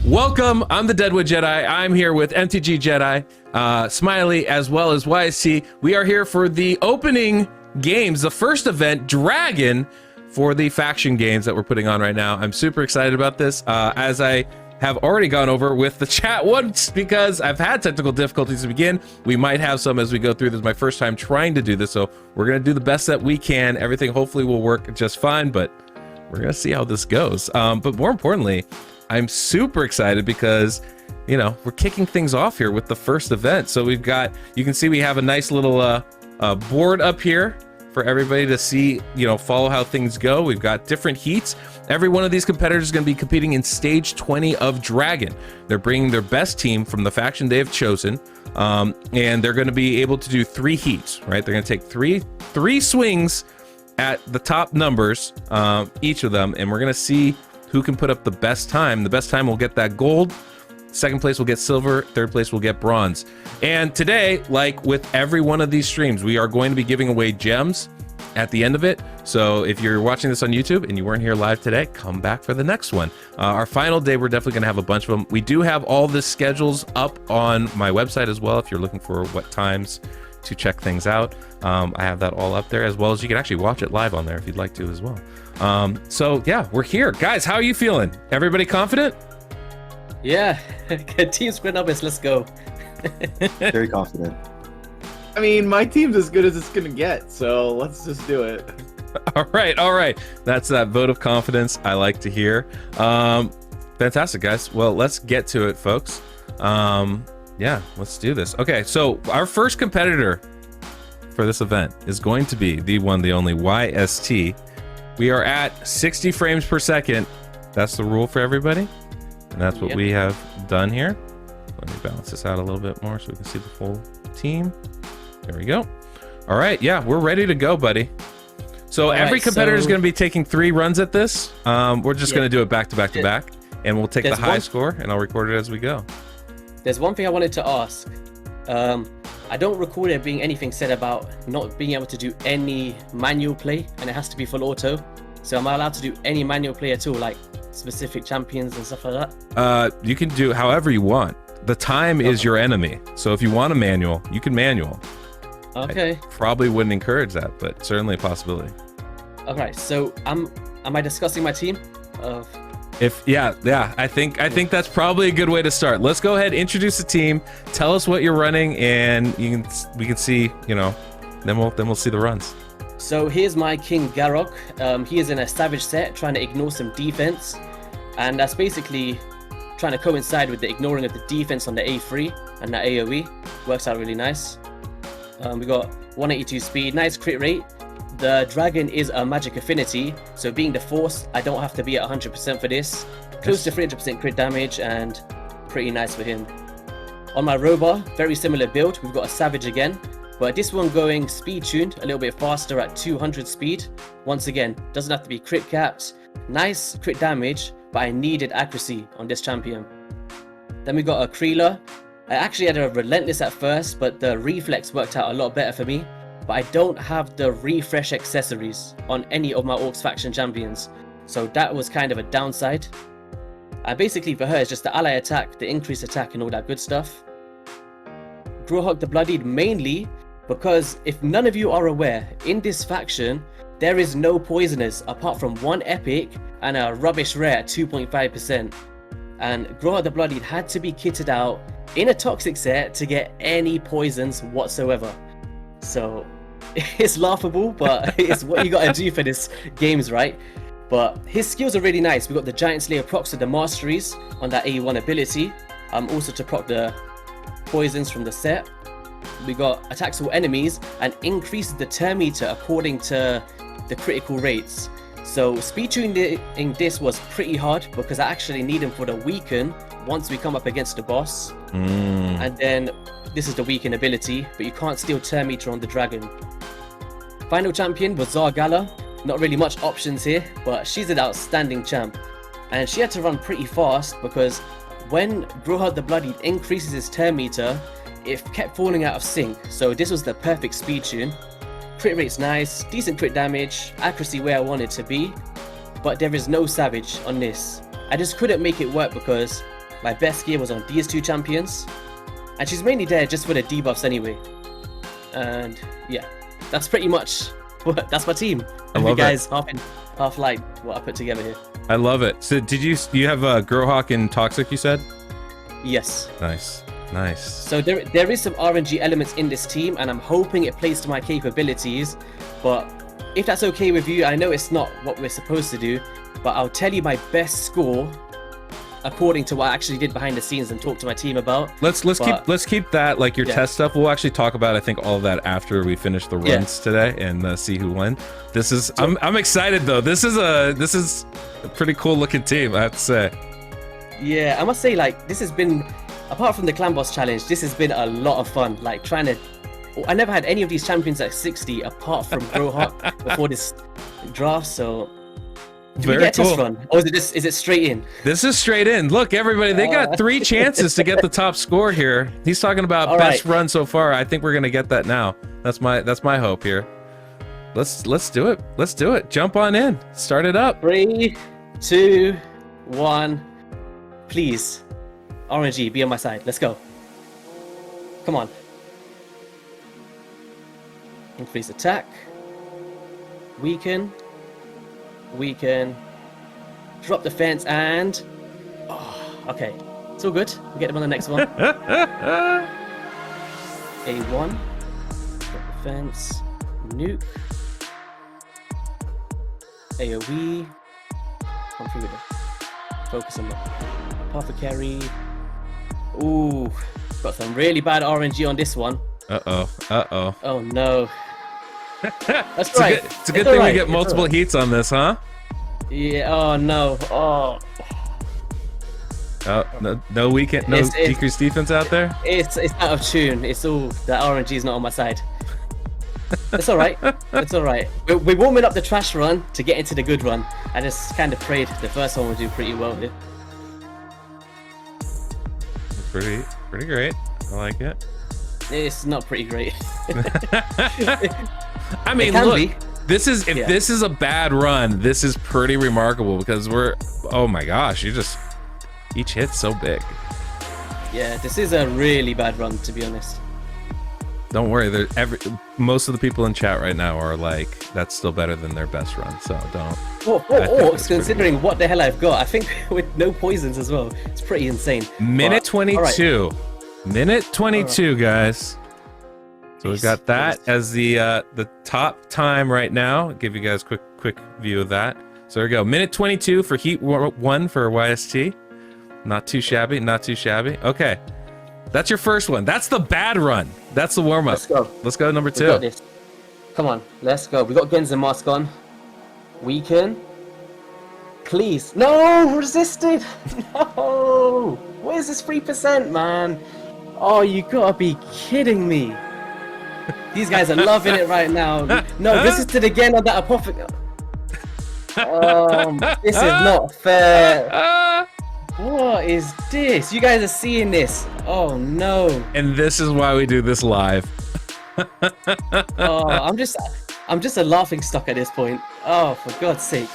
Welcome, I'm the Deadwood Jedi. I'm here with MTG Jedi, Smiley, as well as YST. We are here for the opening games, the first event, Dragon, for the faction games that we're putting on right now. I'm super excited about this, as I have already gone over with the chat once, because I've had technical difficulties to begin. We might have some as we go through. This is my first time trying to do this, so we're going to do the best that we can. Everything hopefully will work just fine, but we're going to see how this goes. But more importantly, I'm super excited because, you know, we're kicking things off here with the first event. So we've got, you can see we have a nice little board up here for everybody to see, you know, follow how things go. We've got different heats. Every one of these competitors is going to be competing in stage 20 of Dragon. They're bringing their best team from the faction they have chosen, and they're going to be able to do 3 heats, right? They're going to take three swings at the top numbers, each of them, and we're going to see who can put up the best time. The best time will get that gold, second place will get silver, third place will get bronze. And today, like with every one of these streams, we are going to be giving away gems at the end of it. So if you're watching this on YouTube and you weren't here live today, come back for the next one. Our final day, we're definitely gonna have a bunch of them. We do have all the schedules up on my website as well, if you're looking for what times to check things out. I have that all up there, as well as you can actually watch it live on there if you'd like to as well. So yeah, we're here. Guys, how are you feeling? Everybody confident? Yeah, Team Squid Numbers, let's go. Very confident. I mean, my team's as good as it's gonna get, so let's just do it. All right. That's that vote of confidence I like to hear. Fantastic, guys. Well, let's get to it, folks. Yeah, let's do this. Okay, so our first competitor for this event is going to be the one, the only YST. We are at 60 frames per second. That's the rule for everybody. And that's what we have done here. Let me balance this out a little bit more so we can see the full team. There we go. All right, yeah, we're ready to go, buddy. So every competitor is going to be taking 3 runs at this. We're just going to do it back to back to back. And we'll take the high score and I'll record it as we go. There's one thing I wanted to ask. I don't recall there being anything said about not being able to do any manual play, and it has to be full auto. So am I allowed to do any manual play at all, like specific champions and stuff like that? You can do however you want. The time is your enemy. So if you want a manual, you can manual. Okay. I probably wouldn't encourage that, but certainly a possibility. Okay, so am I discussing my team? I think that's probably a good way to start. Let's go ahead, introduce the team, tell us what you're running, and we can see, you know, then we'll see the runs. So here's my King Garrock. He is in a Savage set, trying to ignore some defense, and that's basically trying to coincide with the ignoring of the defense on the A3 and the AoE. Works out really nice. We got 182 speed, nice crit rate. The dragon is a magic affinity, so being the force, I don't have to be at 100% for this. Close to 300% crit damage, and pretty nice for him. On my Robar, very similar build. We've got a Savage again, but this one going speed tuned, a little bit faster at 200 speed. Once again, doesn't have to be crit capped. Nice crit damage, but I needed accuracy on this champion. Then we got a Kreeler. I actually had a Relentless at first, but the Reflex worked out a lot better for me. But I don't have the refresh accessories on any of my Orcs faction champions, so that was kind of a downside. And basically for her, it's just the ally attack, the increased attack, and all that good stuff. Grohog the Bloodied mainly because, if none of you are aware, in this faction there is no poisoners apart from one epic and a rubbish rare at 2.5%. And Grohog the Bloodied had to be kitted out in a toxic set to get any poisons whatsoever. So it's laughable, but it's what you gotta do for this games, right? But his skills are really nice. We got the Giant Slayer procs to the masteries on that A1 ability. Also to proc the poisons from the set. We got attacks all enemies and increases the turn meter according to the critical rates. So speed tuning this was pretty hard because I actually need him for the weaken once we come up against the boss. And then this is the weaken ability, but you can't steal turn meter on the dragon. Final champion was Zargala. Not really much options here, but she's an outstanding champ. And she had to run pretty fast because when Grohog the Bloodied increases his turn meter, it kept falling out of sync. So this was the perfect speed tune. Crit rate's nice, decent crit damage, accuracy where I want it to be, but there is no Savage on this. I just couldn't make it work because my best gear was on these two champions, and she's mainly there just for the debuffs anyway. And yeah, that's pretty much that's my team. I love you guys half like what I put together here. I love it. So did you have Growhawk and Toxic, you said? Yes. Nice. So there is some RNG elements in this team, and I'm hoping it plays to my capabilities. But if that's okay with you, I know it's not what we're supposed to do, but I'll tell you my best score according to what I actually did behind the scenes and talk to my team about. Let's keep that like your test stuff. We'll actually talk about I think all of that after we finish the runs today and see who won. This is I'm excited though. This is a pretty cool looking team, I have to say. Yeah, I must say, like, this has been, apart from the Clan Boss Challenge, this has been a lot of fun. Like, trying to... I never had any of these champions at 60 apart from Growhawk before this draft, so... Do we get a test run? Or is it straight in? This is straight in. Look, everybody, they got 3 chances to get the top score here. He's talking about best run so far. I think we're going to get that now. That's my hope here. Let's do it. Let's do it. Jump on in. Start it up. 3, 2, 1... Please, RNG, be on my side. Let's go. Come on. Increase attack. Weaken. Drop defense and... Oh, okay. It's all good. We'll get them on the next one. A1. Drop defense. Nuke. AoE. Come through with it. Focus on the Apothecary. Ooh, got some really bad RNG on this one. Uh-oh. Oh no. That's it's right. It's a good thing we get multiple heats on this, huh? Yeah, oh no. Oh. Oh, no weekend, no decreased defense out there? It's out of tune. It's all, the RNG is not on my side. It's alright. It's alright. We're warming up the trash run to get into the good run. I just kind of prayed the first one would do pretty well here. Pretty great. I like it. It's not pretty great. I mean, look, this is this is a bad run, this is pretty remarkable because oh my gosh, each hit's so big. Yeah, this is a really bad run, to be honest. Don't worry, most of the people in chat right now are like, that's still better than their best run, so don't. Considering what the hell I've got, I think with no poisons as well, it's pretty insane. Minute 22. Minute 22, guys. So we've got that as the top time right now. I'll give you guys a quick view of that. So there we go. Minute 22 for Heat 1 for YST. Not too shabby, not too shabby. Okay. That's your first one. That's the bad run. That's the warm-up. Let's go. Let's go number 2. We got this. Come on, let's go. We got Genzen mask on. Weaken. Please. No! Resisted! No! Where's this 3%, man? Oh, you gotta be kidding me. These guys are loving it right now. No, this is to the again of that apothecary. This is not fair. What is this? You guys are seeing this. Oh no. And this is why we do this live. Oh, I'm just a laughing stock at this point. Oh, for God's sake.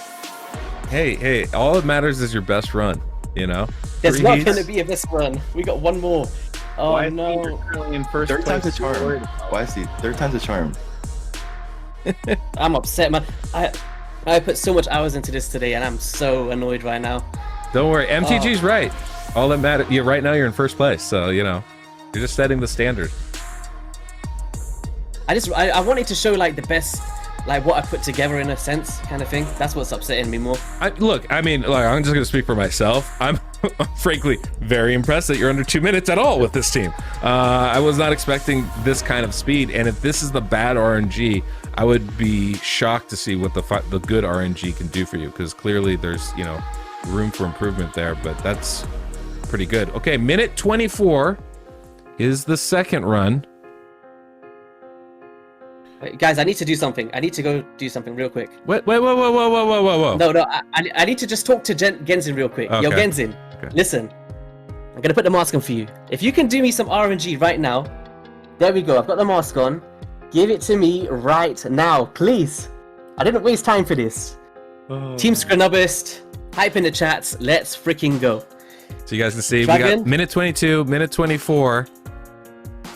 Hey, all that matters is your best run, you know? There's not going to be a best run. We got one more. Oh Why no. you're currently in first Third place. time's a charm. Why is he? Third time's a charm. I'm upset, man. I put so much hours into this today, and I'm so annoyed right now. Don't worry, MTG's right. All that matters, right now you're in first place, so you know, you're just setting the standard. I wanted to show like the best, like what I put together in a sense, kind of thing. That's what's upsetting me more. Look, I mean, like, I'm just gonna speak for myself. I'm frankly very impressed that you're under 2 minutes at all with this team. I was not expecting this kind of speed, and if this is the bad RNG, I would be shocked to see what the good RNG can do for you, because clearly there's, you know, room for improvement there, but that's pretty good. Okay, minute 24 is the second run. Wait, guys, I need to do something. I need to go do something real quick. Wait, whoa. No, I need to just talk to Genzen real quick. Okay. Yo, Genzen, listen. I'm gonna put the mask on for you. If you can do me some RNG right now, There we go. I've got the mask on. Give it to me right now, please. I didn't waste time for this. Team Scranubist, hype in the chats. Let's freaking go. So you guys can see, we Dragon. got minute 22, minute 24.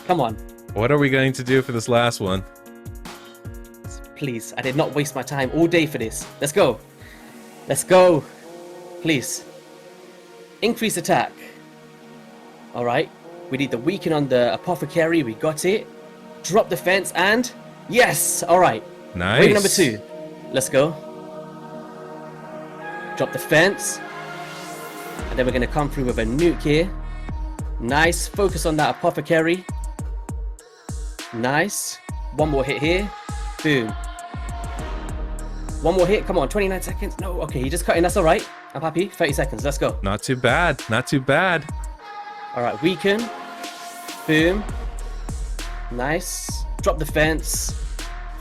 Come on. What are we going to do for this last one? Please. I did not waste my time all day for this. Let's go. Let's go. Please. Increase attack. All right. We need the weaken on the apothecary. We got it. Drop defense and yes. All right. Nice. Wave number 2. Let's go. Drop defense. And then we're going to come through with a nuke here. Nice. Focus on that apothecary. Nice. One more hit here. Boom. One more hit. Come on. 29 seconds. No. Okay. He just cut in. That's all right. I'm happy. 30 seconds. Let's go. Not too bad. Not too bad. All right. Weaken. Boom. Nice. Drop defense.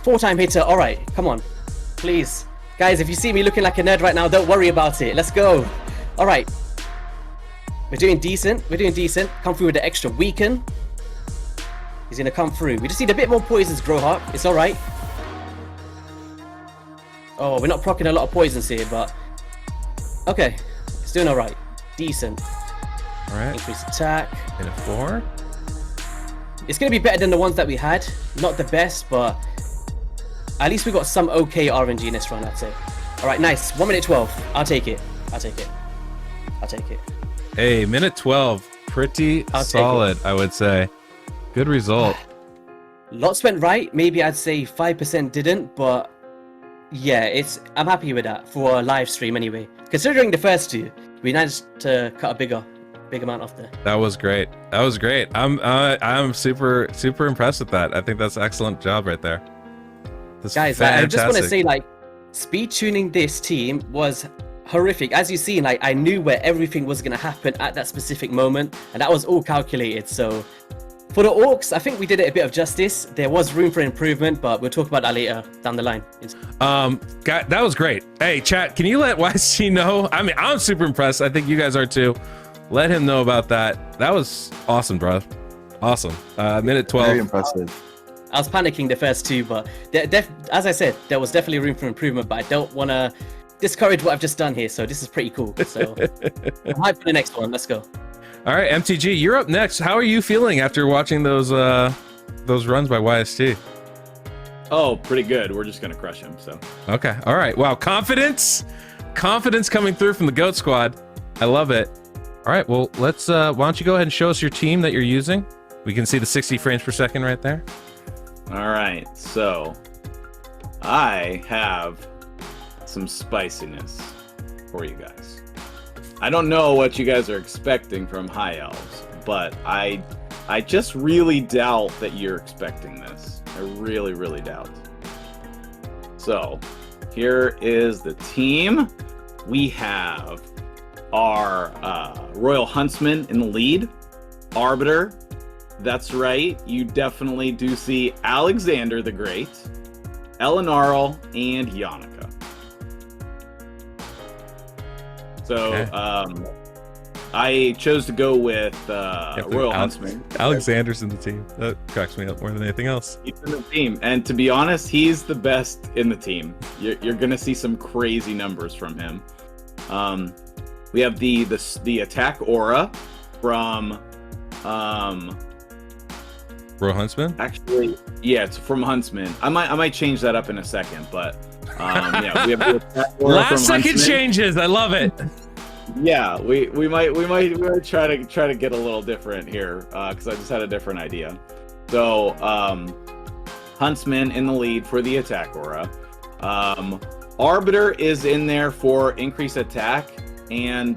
4-time hitter. All right. Come on. Please. Guys, if you see me looking like a nerd right now, don't worry about it. Let's go. All right. We're doing decent. We're doing decent. Come through with the extra weaken. He's going to come through. We just need a bit more poisons, Growhawk. It's all right. Oh, we're not proccing a lot of poisons here, but... Okay. It's doing all right. Decent. All right. Increase attack. Minute 4. It's going to be better than the ones that we had. Not the best, but... At least we got some okay RNG in this run, I'd say. All right, nice. 1 minute 12. I'll take it. I'll take it. I'll take it. Hey, minute 12. Pretty solid, I would say. Good result. Lots went right. Maybe I'd say 5% didn't, but yeah, I'm happy with that for a live stream anyway. Considering the first 2, we managed to cut a big amount off there. That was great. That was great. I'm super impressed with that. I think that's an excellent job right there. That's guys, fantastic. I just want to say, like, speed tuning this team was horrific. As you see, like, I knew where everything was going to happen at that specific moment, and that was all calculated. So for the orcs, I think we did it a bit of justice. There was room for improvement, but we'll talk about that later down the line. That was great. Hey, chat, can you let YC know? I mean, I'm super impressed. I think you guys are too. Let him know about that. That was awesome, bro. Awesome. Minute 12. Very impressive. I was panicking the first 2, but as I said, there was definitely room for improvement, but I don't want to discourage what I've just done here, so this is pretty cool. So I'm hyped for the next one. Let's go. All right, MTG, you're up next. How are you feeling after watching those runs by YST? Oh, pretty good. We're just gonna crush him. So. Okay. All right. Wow. Confidence coming through from the Goat Squad. I love it. All right. Well, let's. Why don't you go ahead and show us your team that you're using? We can see the 60 frames per second right there. All right. So, I have some spiciness for you guys. I don't know what you guys are expecting from High Elves, but I just really doubt that you're expecting this. I really, really doubt. So, here is the team. We have our Royal Huntsman in the lead. Arbiter. That's right. You definitely do see Alexander the Great, Elenarl, and Yannicka. So, Okay. I chose to go with Royal Huntsman. Alexander's in the team. That cracks me up more than anything else. He's in the team, and to be honest, he's the best in the team. You're gonna see some crazy numbers from him. We have the attack aura from Royal Huntsman? actually, yeah, it's from Huntsman. I might change that up in a second, but yeah, we have the attack aura Last from second Huntsman. changes. I love it. Yeah, we might try to get a little different here because I just had a different idea. So Huntsman in the lead for the attack aura. Arbiter is in there for increased attack, and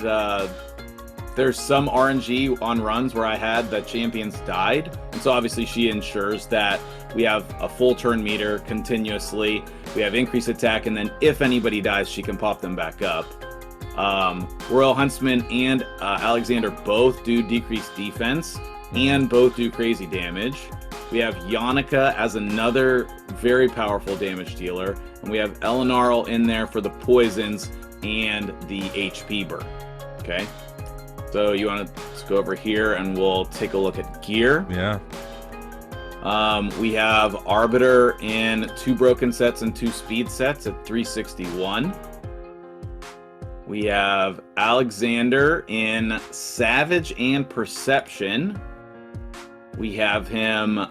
there's some RNG on runs where I had that champions died, and so obviously she ensures that we have a full turn meter continuously. We have increased attack, and then if anybody dies, she can pop them back up. Royal Huntsman and Alexander both do decreased defense and both do crazy damage. We have Yannicka as another very powerful damage dealer, and we have Elenarl in there for the poisons and the HP burn. Okay, so you want to go over here and we'll take a look at gear. Yeah. We have Arbiter in 2 broken sets and 2 speed sets at 361. We have Alexander in Savage and Perception. We have him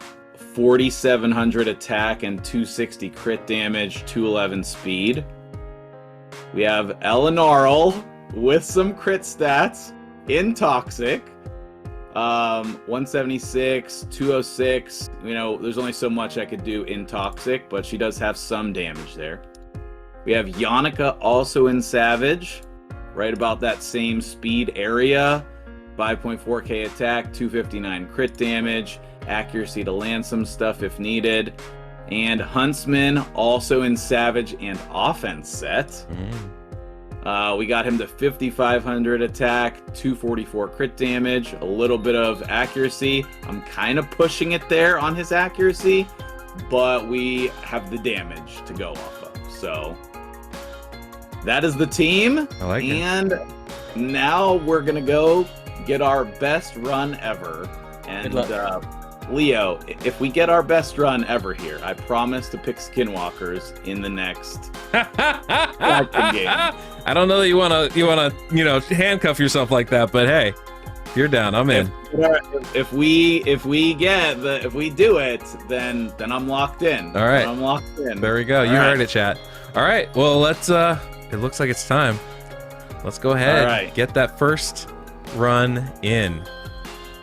4,700 attack and 260 crit damage, 211 speed. We have Elenarl with some crit stats in Toxic. 176, 206. You know, there's only so much I could do in Toxic, but she does have some damage there. We have Yannicka also in Savage, right about that same speed area. 5.4k attack, 259 crit damage, accuracy to land some stuff if needed. And Huntsman also in Savage and Offense set. We got him to 5,500 attack, 244 crit damage, a little bit of accuracy. I'm kind of pushing it there on his accuracy, but we have the damage to go off of. So that is the team. I like it. And now we're going to go get our best run ever. And Leo, if we get our best run ever here, I promise to pick Skinwalkers in the next game. I don't know that you wanna handcuff yourself like that, but hey, if you're down, I'm in. If we do it, then I'm locked in. All right, I'm locked in. There we go. You heard it, chat. All right, well let's. It looks like it's time. Let's go ahead. Get that first run in.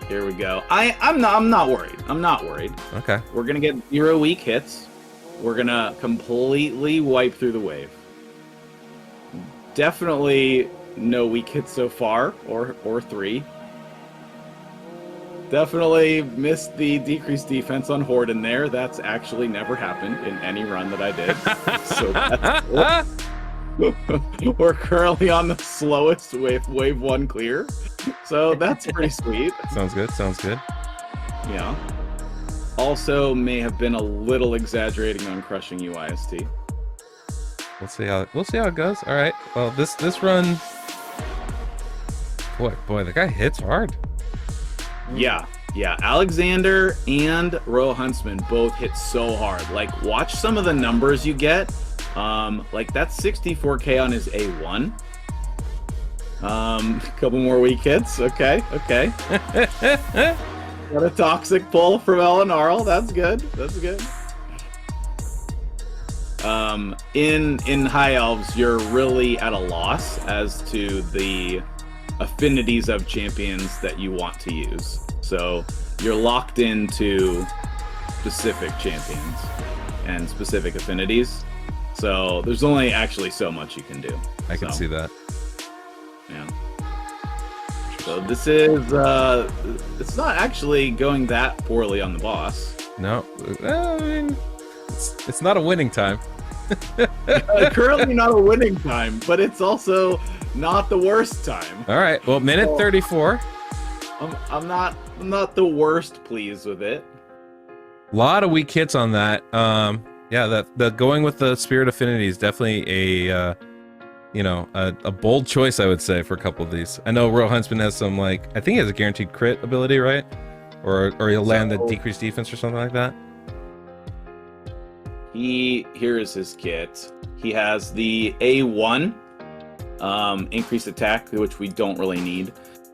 Here we go. I'm not worried. I'm not worried. Okay. We're gonna get 0 weak hits. We're gonna completely wipe through the wave. Definitely no weak hits so far, or 3. Definitely missed the decreased defense on Horde in there. That's actually never happened in any run that I did. So that's cool. We're currently on the slowest wave 1 clear. So that's pretty sweet. Sounds good. Sounds good. Yeah. Also may have been a little exaggerating on crushing UIST. We'll see how it goes. All right. Well, this run, boy, the guy hits hard. Yeah. Alexander and Royal Huntsman both hit so hard. Like, watch some of the numbers you get. Like that's 64k on his A1. A couple more weak hits. Okay. Got a toxic pull from Elenarl. That's good. In High Elves, you're really at a loss as to the affinities of champions that you want to use. So you're locked into specific champions and specific affinities. So there's only actually so much you can do. I can see that. Yeah. So this is it's not actually going that poorly on the boss. No, I mean, it's not a winning time. Currently not a winning time, but it's also not the worst time. All right. Well, minute 34. I'm not the worst pleased with it. A lot of weak hits on that. Yeah, the going with the Spirit Affinity is definitely a bold choice, I would say, for a couple of these. I know Royal Huntsman has some, like, I think he has a guaranteed crit ability, right? Or he'll land the decreased defense or something like that. Here is his kit. He has the A1 increased attack, which we don't really need.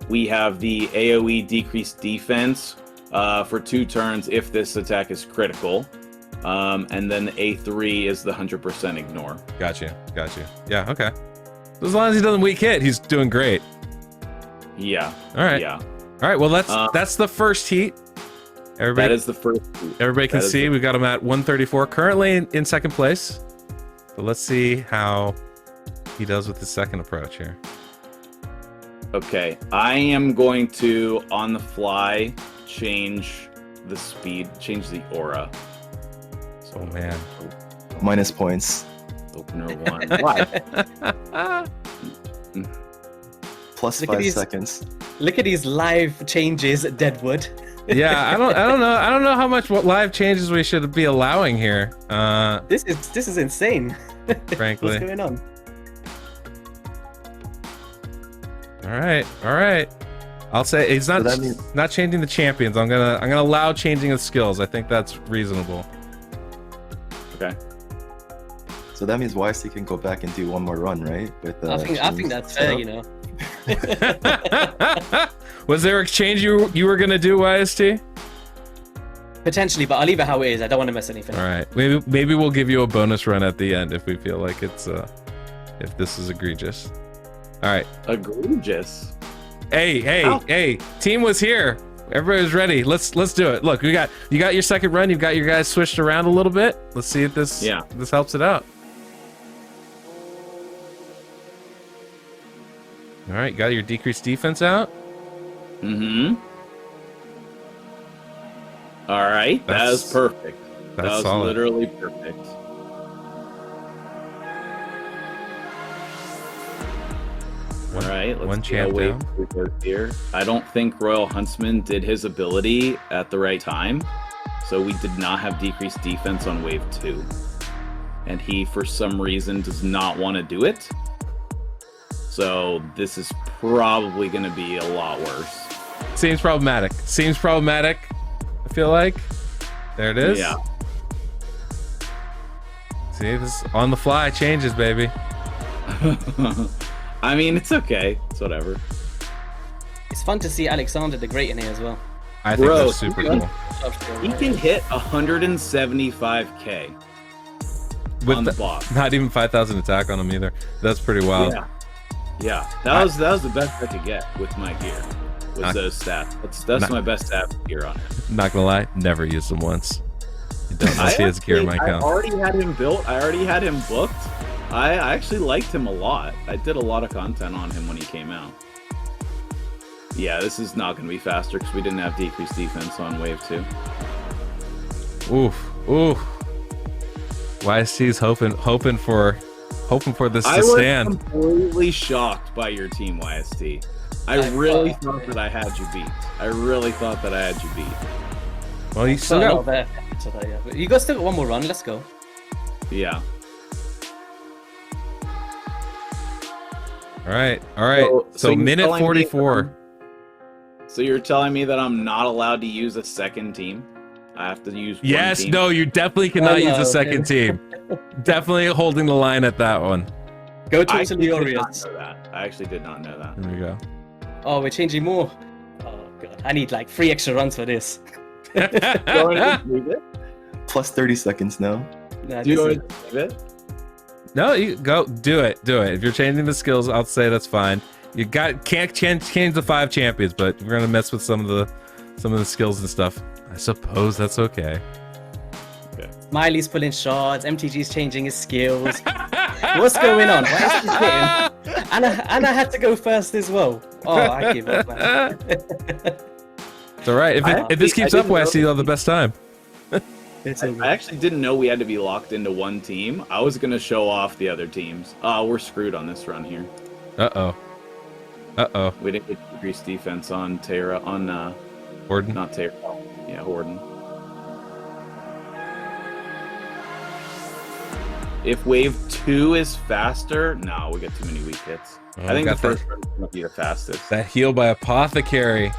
We have the AoE decreased defense for 2 turns if this attack is critical. And then the A3 is the 100% ignore. Gotcha. Yeah, okay. So as long as he doesn't weak hit, he's doing great. Yeah. All right. Yeah. All right. Well, that's the first heat. Everybody, that is the first heat. Everybody can see we got him at 134, currently in second place. So let's see how he does with the second approach here. Okay, I am going to, on the fly, change the speed, change the aura. Oh man. Minus points. Opener 1. Why? Plus Look at 5 these- seconds. Look at these live changes, Deadwood. Yeah, I don't know how much live changes we should be allowing here. This is insane. Frankly. What's going on? All right. I'll say he's not So that means- not changing the champions. I'm gonna allow changing of skills. I think that's reasonable. Okay. So that means YC can go back and do one more run, right? With I think changed that's fair, setup? you know. Was there a change you were gonna do, YST? Potentially, but I'll leave it how it is. I don't want to mess anything. All right, maybe we'll give you a bonus run at the end if we feel like it's if this is egregious. All right. Egregious. Hey, Ow. hey! Team was here. Everybody was ready. Let's do it. Look, you got your second run. You've got your guys switched around a little bit. Let's see if this helps it out. All right, got your decreased defense out. Mm-hmm. All right, that is perfect. That was solid. literally perfect. All right, one let's champ wait down. here. I don't think Royal Huntsman did his ability at the right time, so we did not have decreased defense on wave 2. And he, for some reason, does not want to do it. So this is probably going to be a lot worse. Seems problematic. I feel like. There it is. Yeah. See, this on the fly changes, baby. I mean, it's okay. It's whatever. It's fun to see Alexander the Great in here as well. I think Bro, that's super he- cool. He can hit 175k With on the boss. not even 5,000 attack on him either. That's pretty wild. Yeah. That was the best I could get with my gear. Was those stats. That's my best stat gear on it. Not gonna lie, never used him once. You don't see his gear in my I account. already had him built. I already had him booked. I actually liked him a lot. I did a lot of content on him when he came out. Yeah, this is not going to be faster because we didn't have decreased defense on wave 2. Oof. YST's hoping for this to stand. I was completely shocked by your team, YST. I really thought that I had you beat. Well, you still got. But you guys still got one more run. Let's go. All Yeah. right. So you're minute telling me 44. So you're telling me that I'm not allowed to use a second team? I have to use one Yes. team? No, you definitely cannot use a okay. second team. Definitely holding the line at that one. Go I talk to actually the did not Warriors. know that. I actually did not know that. Here we go. Oh, we're changing more. Oh god, I need like 3 extra runs for this. Do you want to leave it? Plus 30 seconds now. Nah, Do you this want is- to leave it? No, you go do it. If you're changing the skills, I'll say that's fine. You can't change the 5 champions, but we're gonna mess with some of the skills and stuff. I suppose that's okay. Smiley's pulling shots. MTG's changing his skills. What's going on? Why is he hitting? And I had to go first as well. Oh, I give up, man. It's all right. If this keeps I up, didn't know Westy, you'll have the best time. I actually didn't know we had to be locked into one team. I was gonna show off the other teams. We're screwed on this run here. Uh oh. We didn't get decreased defense on Gordon. not Terra. Yeah, Horden. If wave 2 is faster, no, we get too many weak hits. I think the got first run is gonna be the fastest. that heal by Apothecary.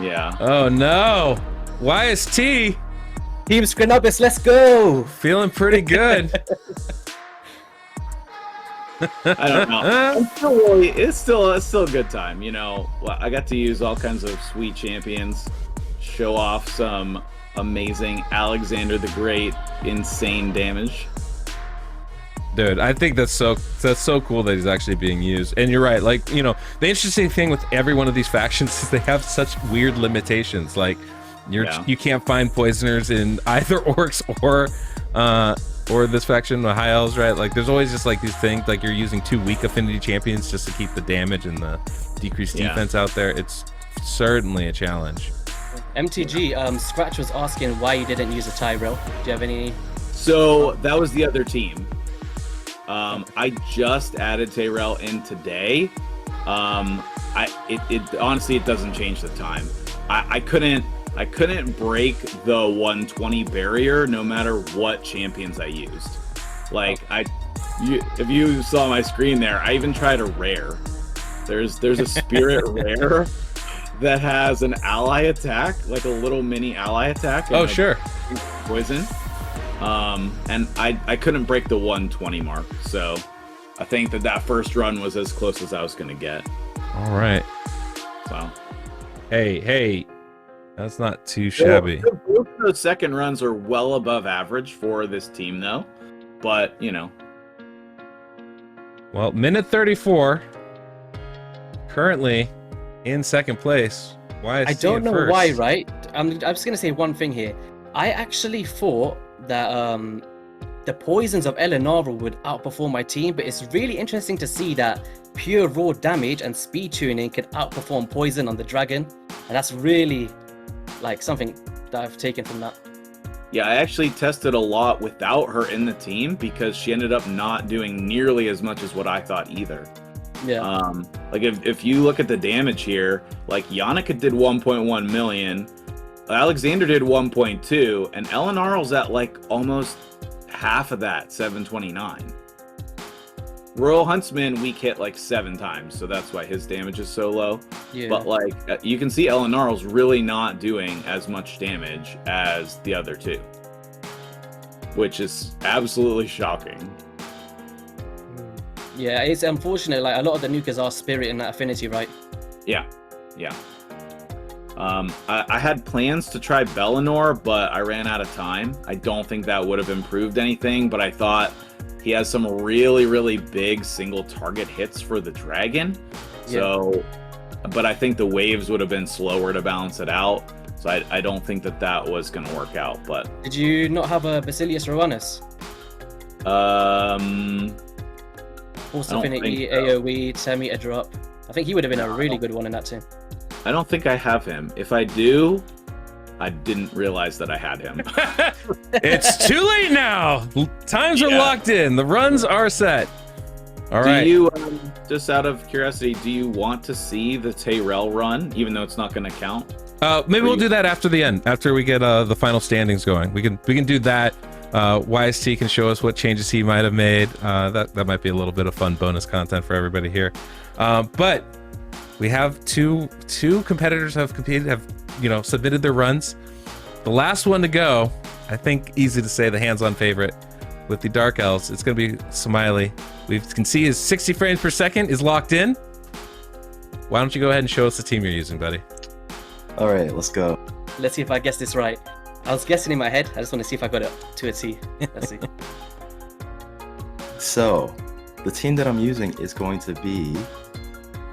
Yeah. Oh no. YST Team Screnobus, let's go! feeling pretty good. I don't know. It's still a good time, you know. I got to use all kinds of sweet champions, show off some amazing Alexander the Great insane damage. Dude, I think that's so cool that he's actually being used. And you're right, like, you know, the interesting thing with every one of these factions is they have such weird limitations. Like you can't find poisoners in either orcs or this faction, the high elves, right? Like there's always just like these things, like you're using 2 weak affinity champions just to keep the damage and the decreased defense out there. It's certainly a challenge. MTG, Scratch was asking why you didn't use a Tyrell. Do you have any? So that was the other team. I just added Tyrell in today. Honestly, it doesn't change the time. I couldn't break the 120 barrier no matter what champions I used. Like if you saw my screen there, I even tried a rare. There's a spirit rare that has an ally attack, like a little mini ally attack. Oh, sure. Poison. And I couldn't break the 120 mark, so I think that first run was as close as I was gonna get. All right. So. Hey, that's not too shabby. Well, both of those second runs are well above average for this team, though. But you know. Well, minute 34. Currently in second place. Why? I don't know why, right? I'm just gonna say one thing here. I actually thought that the poisons of Eleonora would outperform my team, but it's really interesting to see that pure raw damage and speed tuning can outperform poison on the dragon, and that's really like something that I've taken from that. Yeah, I actually tested a lot without her in the team because she ended up not doing nearly as much as what I thought either. Yeah. Like if you look at the damage here, like Yannicka did 1.1 million, Alexander did 1.2, and Eleanor's at like almost half of that, 729. Royal Huntsman weak hit like 7 times, so that's why his damage is so low. Yeah. But like you can see Eleanor's really not doing as much damage as the other two, which is absolutely shocking. Yeah, it's unfortunate. Like a lot of the nukers are spirit in that affinity, right? Yeah. I had plans to try Bellinor, but I ran out of time. I don't think that would have improved anything, but I thought he has some really, really big single target hits for the dragon. So, but I think the waves would have been slower to balance it out. So I don't think that was going to work out. But did you not have a Basilius Rowanus? Force affinity, AoE, 10 meter drop. I think he would have been a really good one in that team. I don't think I have him. If I do, I didn't realize that I had him. It's too late now. Times are locked in. The runs are set. All right. Do you, just out of curiosity, do you want to see the Tyrell run, even though it's not going to count? Maybe we'll do that after the end, after we get the final standings going. We can do that. YST can show us what changes he might have made. That might be a little bit of fun bonus content for everybody here. But we have two competitors have submitted their runs. The last one to go, I think easy to say, the hands-on favorite with the Dark Elves. It's going to be Smiley. We can see his 60 frames per second is locked in. Why don't you go ahead and show us the team you're using, buddy? All right, let's go. Let's see if I guess this right. I was guessing in my head. I just want to see if I got it to a T. Let's see. So, the team that I'm using is going to be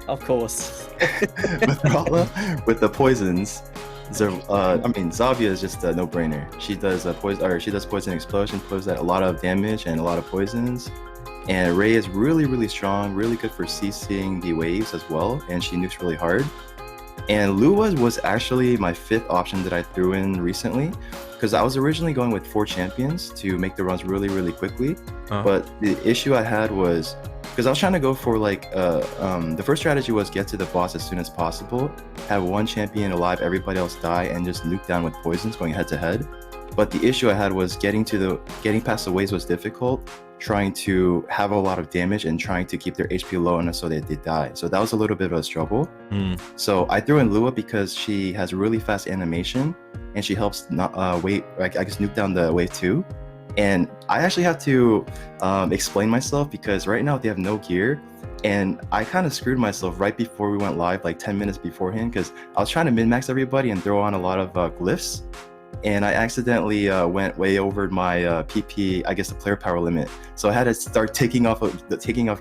Of course. with the poisons. Zavia is just a no-brainer. She does poison explosion, poses a lot of damage and a lot of poisons. And Ray is really, really strong, really good for CCing the waves as well, and she nukes really hard. And Lua was actually my 5th option that I threw in recently, because I was originally going with 4 champions to make the runs really, really quickly. But the issue I had was, because I was trying to go for like, the first strategy was get to the boss as soon as possible, have 1 champion alive, everybody else die, and just nuke down with poisons going head to head. But the issue I had was getting past the waves was difficult, trying to have a lot of damage and trying to keep their HP low enough so that they die. So that was a little bit of a struggle. So I threw in Lua because she has really fast animation and she helps nuke down the wave too. And I actually have to explain myself because right now they have no gear. And I kind of screwed myself right before we went live, like 10 minutes beforehand, because I was trying to min-max everybody and throw on a lot of glyphs. And I accidentally went way over my PP, I guess the player power limit. So I had to start taking off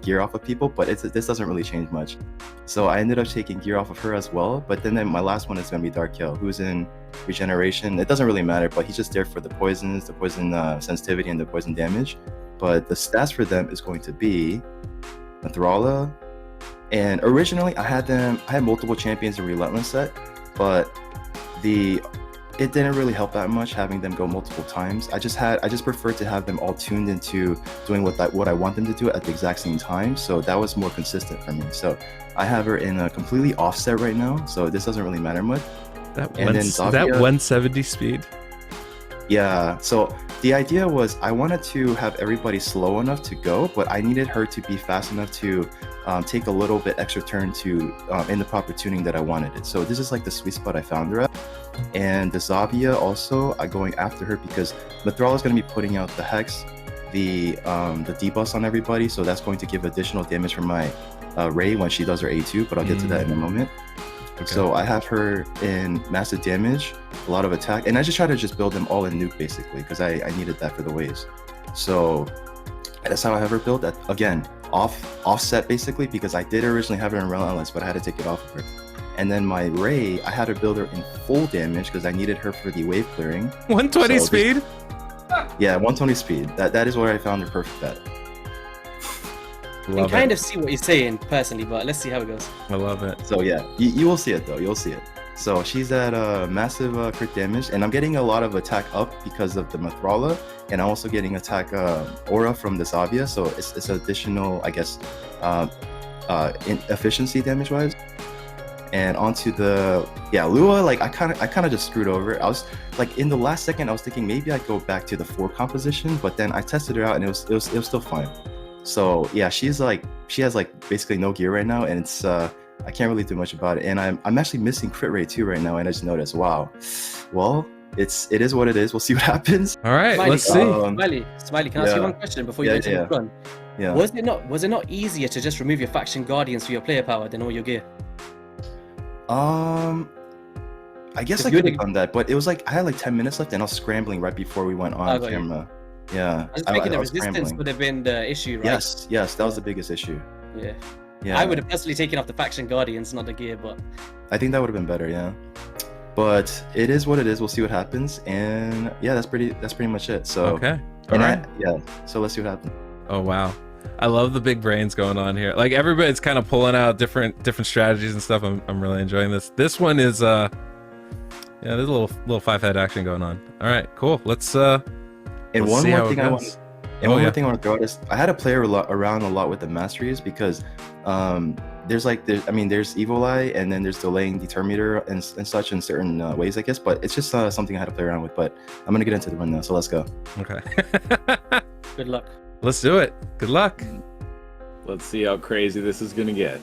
gear off of people, but this doesn't really change much. So I ended up taking gear off of her as well. But then my last one is going to be Dark Hill, who's in regeneration. It doesn't really matter, but he's just there for the poisons, the poison sensitivity, and the poison damage. But the stats for them is going to be Thrala. And originally I had multiple champions in Relentless set, but it didn't really help that much having them go multiple times. I just preferred to have them all tuned into doing what I want them to do at the exact same time. So that was more consistent for me. So I have her in a completely offset right now. So this doesn't really matter much. That 170 speed. Yeah. So the idea was I wanted to have everybody slow enough to go, but I needed her to be fast enough to take a little bit extra turn to in the proper tuning that I wanted it. So this is like the sweet spot I found her at. And the Zavia also, I'm going after her because Mithrala is going to be putting out the Hex, the debuffs on everybody, so that's going to give additional damage from my Ray when she does her A2, but I'll get to that in a moment. Okay. So I have her in massive damage, a lot of attack, and I just try to just build them all in nuke basically because I needed that for the waves. So that's how I have her built. That again, offset basically because I did originally have her in Relentless, but I had to take it off of her. And then my Ray, I had her build her in full damage because I needed her for the wave clearing. 120 speed? Yeah, 120 speed. That is where I found her perfect at. I can kind of see what you're saying personally, but let's see how it goes. I love it. So yeah, you will see it though. You'll see it. So she's at massive crit damage, and I'm getting a lot of attack up because of the Mithrala, and I'm also getting attack aura from the Zavia. So it's additional, I guess, in efficiency damage wise. And onto the Lua, like I kind of just screwed over. I was like in the last second, I was thinking maybe I'd go back to the 4 composition, but then I tested her out and it was still fine. So yeah, she has like basically no gear right now, and it's I can't really do much about it. And I'm actually missing crit rate too right now, and I just noticed, wow. Well, it is what it is. We'll see what happens. All right, Smiley, let's see. Smiley, can I ask you one question before you go into the run? Yeah. Was it not easier to just remove your faction guardians for your player power than all your gear? I guess I could have done that, but it was like I had like 10 minutes left, and I was scrambling right before we went on camera. Yeah, I was thinking the resistance would have been the issue, right? Yes, that was the biggest issue. Yeah. I would have personally taken off the faction guardians, not the gear, but I think that would have been better. Yeah, but it is what it is. We'll see what happens, and yeah, that's pretty much it. So okay, all right. So let's see what happens. Oh wow, I love the big brains going on here. Like everybody's kind of pulling out different strategies and stuff. I'm really enjoying this. This one is there's a little 5-head action going on. All right, cool. Let's and one more thing I want to throw out is I had to play around a lot with the masteries because there's Evil Eye, and then there's delaying determinator and such in certain ways, I guess, but it's just something I had to play around with. But I'm gonna get into the run now, so let's go. Okay. Good luck. Let's do it. Good luck. Let's see how crazy this is gonna get.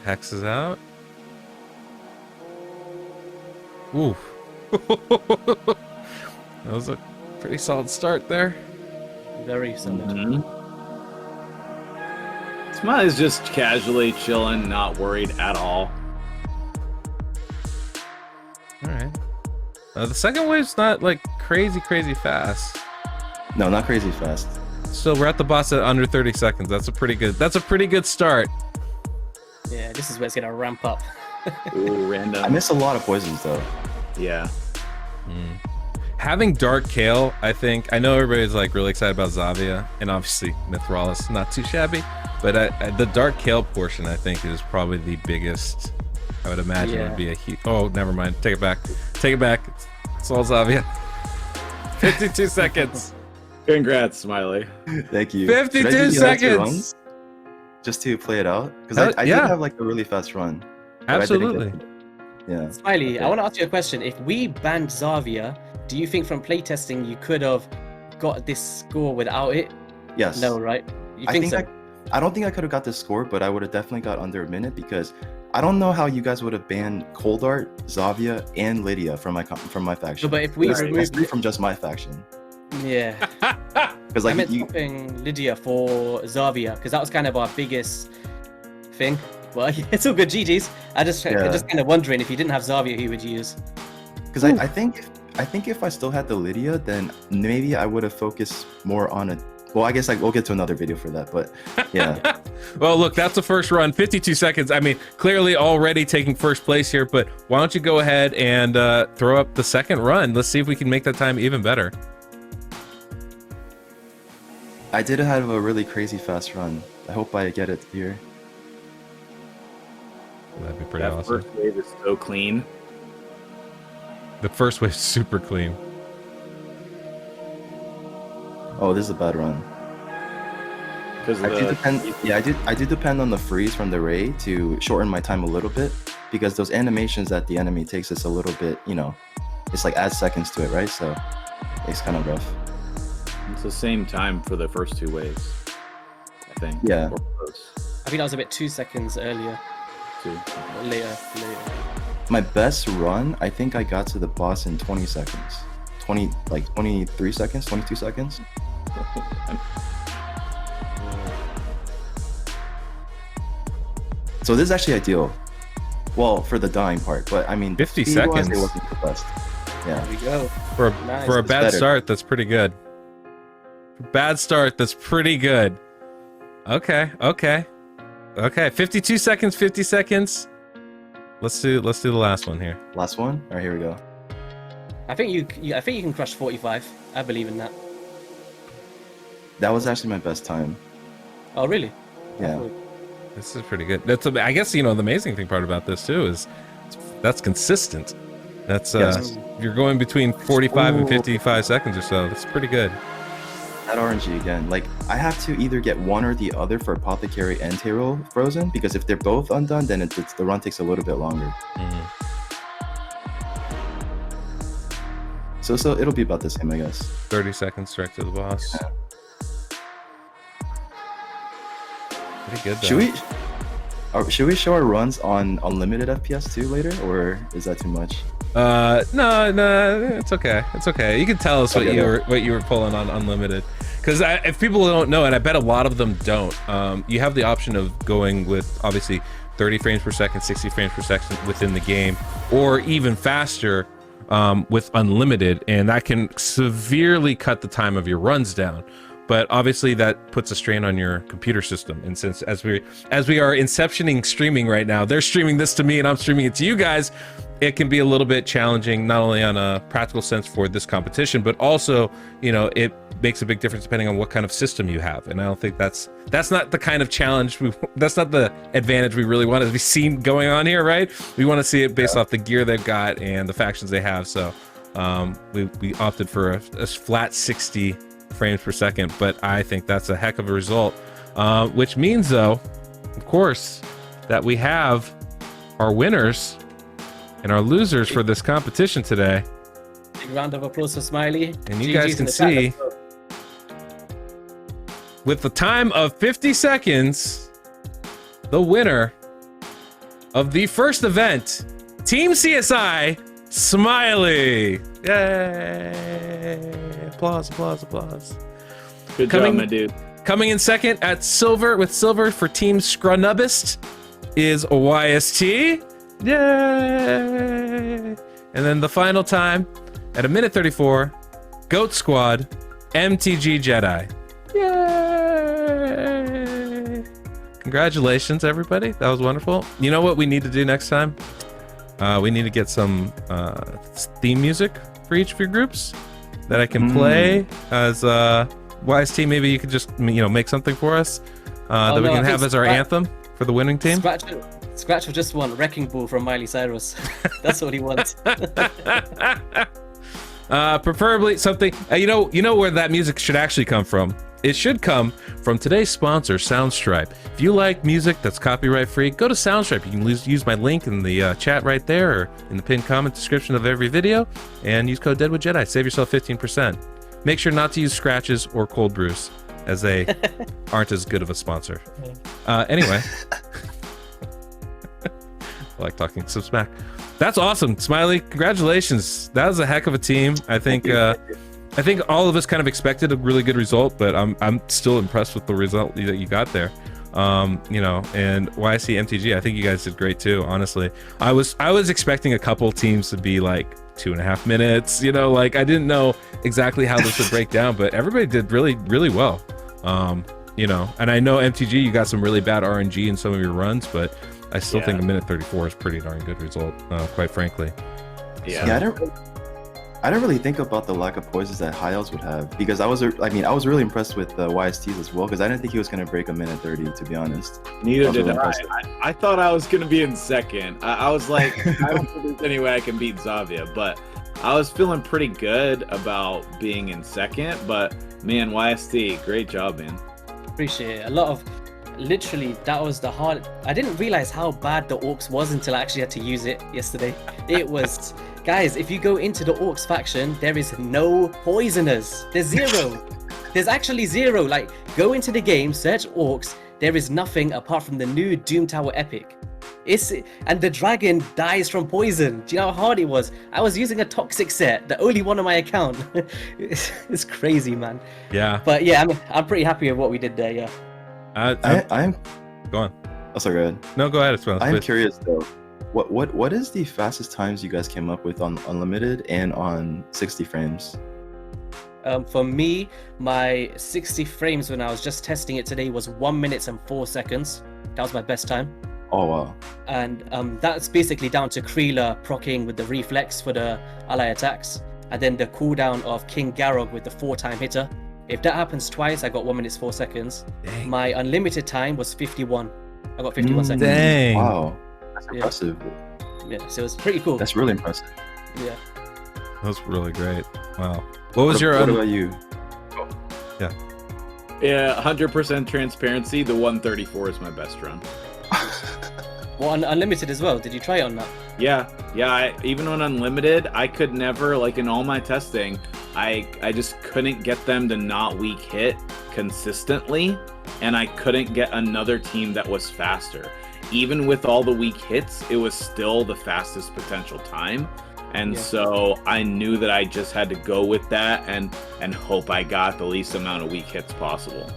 Hex is out. Ooh. That was a pretty solid start there. Very solid. Mm-hmm. Smiley's just casually chilling, not worried at all. All right. The second wave's not like crazy fast. No, not crazy fast. So we're at the boss at under 30 seconds. That's a pretty good start. Yeah, this is where it's gonna ramp up. Ooh, random. I missed a lot of poisons though. Yeah. Having Dark Kale, I know everybody's like really excited about Zavia, and obviously Mithralis, not too shabby, but the Dark Kale portion I think is probably the biggest. I would imagine it would be a huge. Oh, never mind. Take it back. It's all Zavia. 52 seconds. Congrats, Smiley. Thank you. 52 seconds. Just to play it out, because I did have like a really fast run. Absolutely. Yeah. Smiley, I want to ask you a question. If we banned Zavia, do you think from playtesting you could have got this score without it? Yes. No, right? You think so? I don't think I could have got this score, but I would have definitely got under a minute because I don't know how you guys would have banned Cold Art, Zavia, and Lydia from my faction. No, but if we removed from just my faction. Yeah. Because like I meant swapping Lydia for Zavia because that was kind of our biggest thing. Well, it's all good, GG's. I just kind of wondering if you didn't have Zavia, who would you use? Because I think if I still had the Lydia, then maybe I would have focused more on it. Well, I guess we'll get to another video for that, but yeah. Well, look, that's the first run, 52 seconds. I mean, clearly already taking first place here, but why don't you go ahead and throw up the second run? Let's see if we can make that time even better. I did have a really crazy fast run. I hope I get it here. That'd be pretty awesome. First wave is so clean. The first wave's super clean. Oh, this is a bad run. I do depend on the freeze from the Ray to shorten my time a little bit because those animations that the enemy takes us a little bit, it's like adds seconds to it, right? So it's kind of rough. It's the same time for the first 2 waves, I think. Yeah. Or close I think that was a bit 2 seconds earlier, to. later. My best run, I think I got to the boss in 20 seconds. 23 seconds, 22 seconds. So this is actually ideal. Well, for the dying part, but I mean, 50 speed-wise, seconds. it wasn't the best. Yeah. There we go. For Nice. for a It's bad better. start, that's pretty good. For bad start, that's pretty good. Okay. 52 seconds, 50 seconds. Let's do the last one here. Last one. All right, here we go. I think you can crush 45. I believe in that. That was actually my best time. Oh, really? Yeah. This is pretty good. I guess, the amazing thing part about this too is that's consistent. That's Yes. you're going between 45 and Ooh. 55 seconds or so. That's pretty good. That RNG again. Like, I have to either get one or the other for Apothecary and Tyrol frozen, because if they're both undone, then the run takes a little bit longer. So it'll be about the same, I guess. 30 seconds straight to the boss. Yeah. Pretty good though. Should we show our runs on unlimited FPS too later, or is that too much? No, it's okay. It's okay. You can tell us Okay, what you were pulling on unlimited, because if people don't know, and I bet a lot of them don't, you have the option of going with obviously 30 frames per second, 60 frames per second within the game, or even faster with unlimited, and that can severely cut the time of your runs down. But obviously that puts a strain on your computer system. And since as we are inceptioning streaming right now, they're streaming this to me and I'm streaming it to you guys, it can be a little bit challenging, not only on a practical sense for this competition, but also, it makes a big difference depending on what kind of system you have. And I don't think that's not the kind of challenge, that's not the advantage we really want to be seen going on here, right? We want to see it based off the gear they've got and the factions they have. So we opted for a flat 60 frames per second, but I think that's a heck of a result, which means though, of course, that we have our winners and our losers for this competition today. Big round of applause for Smiley. And you GG's guys in can the chat, see, let's go. with the time of 50 seconds, the winner of the first event, Team CSI, Smiley. Yay! Applause. Good Coming- job, my dude. Coming in second with silver for Team Scrunubist is YST. Yay! And then the final time at 1:34, Goat Squad, MTG Jedi. Yay! Congratulations, everybody. That was wonderful. You know what we need to do next time? We need to get some theme music for each of your groups that I can play as YST. Maybe you could just make something for us that we no, can I have think as our anthem for the winning team. Scratch will just want Wrecking Ball from Miley Cyrus. That's what he wants. Preferably something. You know where that music should actually come from. It should come from today's sponsor, Soundstripe. If you like music that's copyright free, go to Soundstripe. You can use my link in the chat right there, or in the pinned comment description of every video, and use code Deadwood Jedi. Save yourself 15%. Make sure not to use scratches or cold brews, as they aren't as good of a sponsor. Anyway, I like talking some smack. That's awesome, Smiley. Congratulations. That was a heck of a team. I think all of us kind of expected a really good result, but I'm still impressed with the result that you got there. And YC MTG, I think you guys did great too. Honestly, I was expecting a couple teams to be like 2.5 minutes. I didn't know exactly how this would break down, but everybody did really, really well. And I know MTG, you got some really bad RNG in some of your runs, but I still think 1:34 is pretty darn good result, quite frankly. Yeah, I don't really think about the lack of poisons that high elves would have, because I was really impressed with the YSTs as well, because I didn't think he was going to break 1:30, to be honest. Neither Also did really I. impressive. I thought I was going to be in second. I was like, I don't think there's any way I can beat Zavia, but I was feeling pretty good about being in second. But man, YST, great job, man. Appreciate it. Literally, that was the hard. I didn't realize how bad the Orcs was until I actually had to use it yesterday. It was Guys, if you go into the Orcs faction, there is no poisoners. There's zero. There's actually zero. Like, go into the game, search Orcs. There is nothing apart from the new Doom Tower Epic. And the dragon dies from poison. Do you know how hard it was? I was using a toxic set, the only one on my account. It's crazy, man. Yeah. But yeah, I'm pretty happy with what we did there. Yeah. I'm Go on. Oh, sorry, go ahead. No, go ahead. It's fine. I'm curious though. What is the fastest times you guys came up with on unlimited and on 60 frames? For me, my 60 frames when I was just testing it today was 1 minute and 4 seconds. That was my best time. Oh wow. And that's basically down to Kreela proccing with the reflex for the ally attacks, and then the cooldown of King Garog with the 4-time hitter. If that happens twice, I got 1 minute 4 seconds. Dang. My unlimited time was 51. I got 51 seconds. Dang. Wow. That's impressive. Yeah, so it was pretty cool. That's really impressive. Yeah. That's really great. Wow. What was your? What about you? Yeah, 100% transparency. The 134 is my best run. Well, unlimited as well. Did you try it on that? Yeah. Even on unlimited, I could never, like in all my testing, I just couldn't get them to not weak hit consistently, and I couldn't get another team that was faster. Even with all the weak hits, it was still the fastest potential time. And so I knew that I just had to go with that and hope I got the least amount of weak hits possible.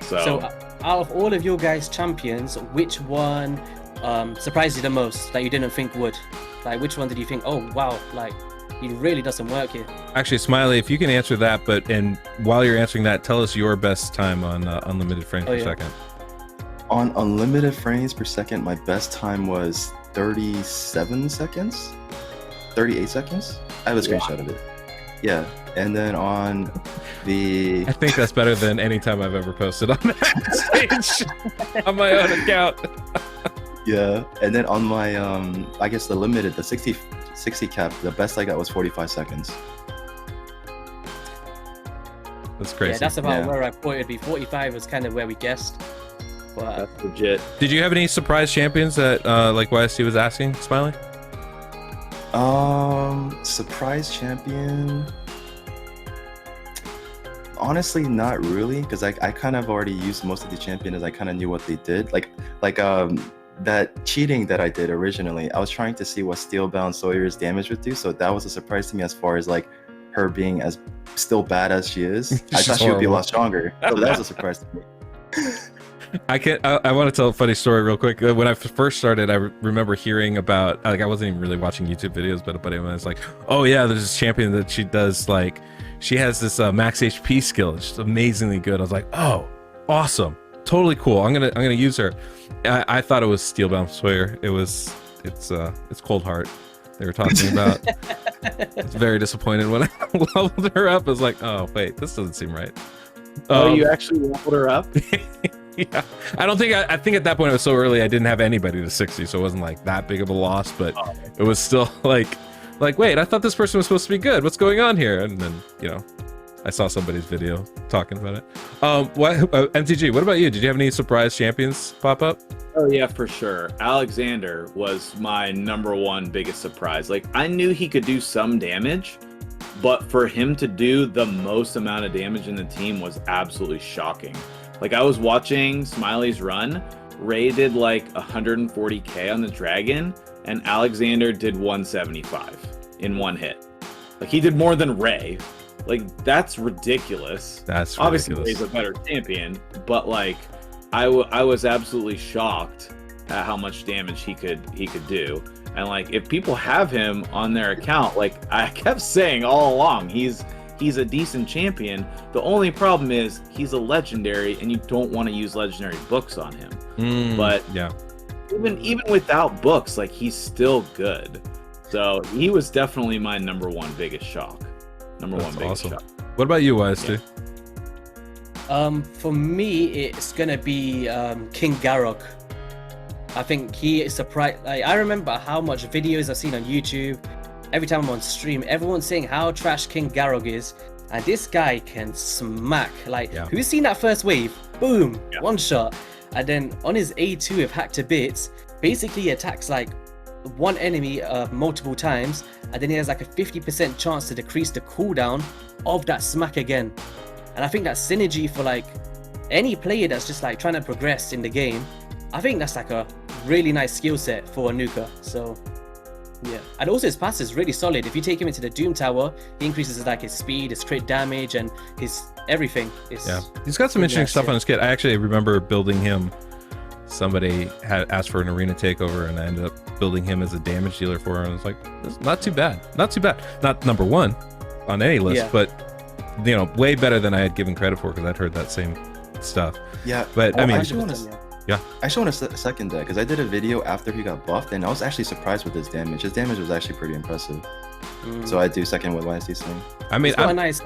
So out of all of your guys' champions, which one surprised you the most that you didn't think would? Like, which one did you think, oh wow, like he really does some work here? Actually, Smiley, if you can answer that, and while you're answering that, tell us your best time on unlimited frames per second. On unlimited frames per second, my best time was 37 seconds, 38 seconds. I have a screenshot of it. Yeah, and then on the... I think that's better than any time I've ever posted on that stage on my own account. Yeah, and then on my, I guess the limited, the 60 cap, the best I got was 45 seconds. That's crazy. Yeah, that's about where I thought it'd be. 45 was kind of where we guessed. But that's legit. Did you have any surprise champions that, like YST was asking, Smiley? Surprise champion? Honestly, not really, because I kind of already used most of the champions. I kind of knew what they did. Like that cheating that I did originally, I was trying to see what Steelbound Sawyer's damage would do, so that was a surprise to me as far as like her being as still bad as she is. I thought she would be a lot stronger, so that was a surprise to me. I want to tell a funny story real quick. When I first started, I remember hearing about, like, I wasn't even really watching YouTube videos, but a buddy of mine was like, oh yeah, there's this champion that she does, like, she has this max HP skill. It's just amazingly good. I was like, oh, awesome. Totally cool. I'm gonna use her. I thought it was Steelbound Sawyer. It's Cold Heart they were talking about. I was very disappointed when I leveled her up. I was like, oh wait, this doesn't seem right. Oh, you actually leveled her up? Yeah, I think at that point it was so early I didn't have anybody to 60, so it wasn't like that big of a loss, but it was still like wait, I thought this person was supposed to be good. What's going on here? And then, you know, I saw somebody's video talking about it. MTG, what about you? Did you have any surprise champions pop up? Oh yeah, for sure. Alexander was my #1 biggest surprise. Like, I knew he could do some damage, but for him to do the most amount of damage in the team was absolutely shocking. Like, I was watching Smiley's run. Ray did like 140k on the dragon, and Alexander did 175 in one hit. Like, he did more than Ray. Like, that's ridiculous. That's obviously ridiculous. Ray's a better champion, but like, I was absolutely shocked at how much damage he could do. And like, if people have him on their account, like I kept saying all along, he's a decent champion. The only problem is he's a legendary, and you don't want to use legendary books on him. But yeah, even without books, like, he's still good. So he was definitely my #1 biggest shock. That's awesome. Shock. What about you, YST? For me, it's gonna be King Garok. I think he is surprised. Like, I remember how much videos I've seen on YouTube. Every time I'm on stream, everyone's saying how trash King Garog is, and this guy can smack. Like, who's seen that first wave? Boom, one shot, and then on his A2 with Hack to Bits, basically attacks like one enemy multiple times, and then he has like a 50% chance to decrease the cooldown of that smack again. And I think that synergy for like any player that's just like trying to progress in the game, I think that's like a really nice skill set for a nuker. So yeah, and also his pass is really solid. If you take him into the Doom Tower, he increases like his speed, his crit damage, and his everything. Yeah, he's got some interesting stuff on his kit. I actually remember building him. Somebody had asked for an arena takeover, and I ended up building him as a damage dealer for him. And I was like, this is not too bad, not too bad. Not number one on any list, but you know, way better than I had given credit for, because I'd heard that same stuff. Yeah, but I mean, I actually want to second that, because I did a video after he got buffed, and I was actually surprised with his damage. His damage was actually pretty impressive. So I do second what YSD's saying. I mean, it's got a nice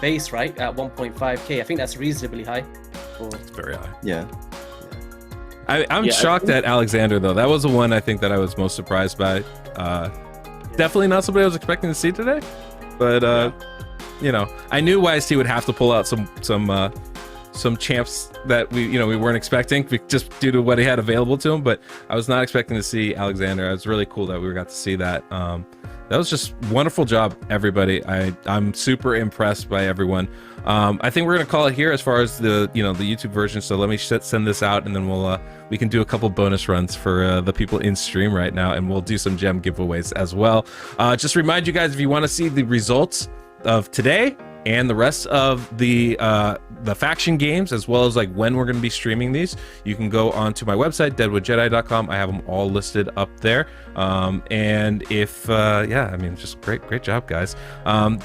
base, right, at 1.5k. I think that's reasonably high. It's very high. Yeah. I'm shocked at Alexander, though. That was the one I think that I was most surprised by. Definitely not somebody I was expecting to see today, but you know, I knew YST would have to pull out some champs that we weren't expecting, just due to what he had available to him. But I was not expecting to see Alexander. It was really cool that we got to see that. That was just wonderful job, everybody. I'm super impressed by everyone. I think we're gonna call it here as far as the the YouTube version. So let me send this out, and then we can do a couple bonus runs for the people in stream right now, and we'll do some gem giveaways as well. Just remind you guys, if you want to see the results of today and the rest of the faction games, as well as like when we're going to be streaming these, you can go onto my website, deadwoodjedi.com. I have them all listed up there. And if I mean, just great job, guys.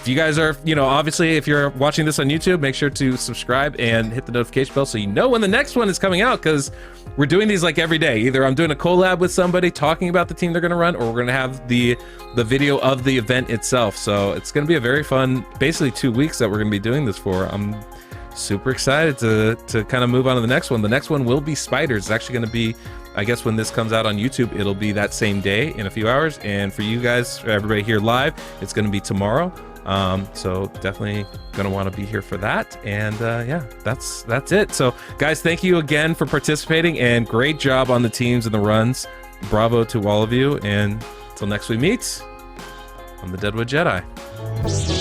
You guys are, obviously, if you're watching this on YouTube, make sure to subscribe and hit the notification bell so you know when the next one is coming out, because we're doing these like every day. Either I'm doing a collab with somebody talking about the team they're going to run, or we're going to have the video of the event itself. So it's going to be a very fun, basically 2 weeks that we're going to be doing this for. I'm super excited to kind of move on to the next one. The next one will be Spiders. It's actually going to be, I guess when this comes out on YouTube, it'll be that same day in a few hours. And for you guys, for everybody here live, it's going to be tomorrow. So definitely going to want to be here for that. And yeah, that's it. So guys, thank you again for participating, and great job on the teams and the runs. Bravo to all of you. And until next we meet, I'm the Deadwood Jedi.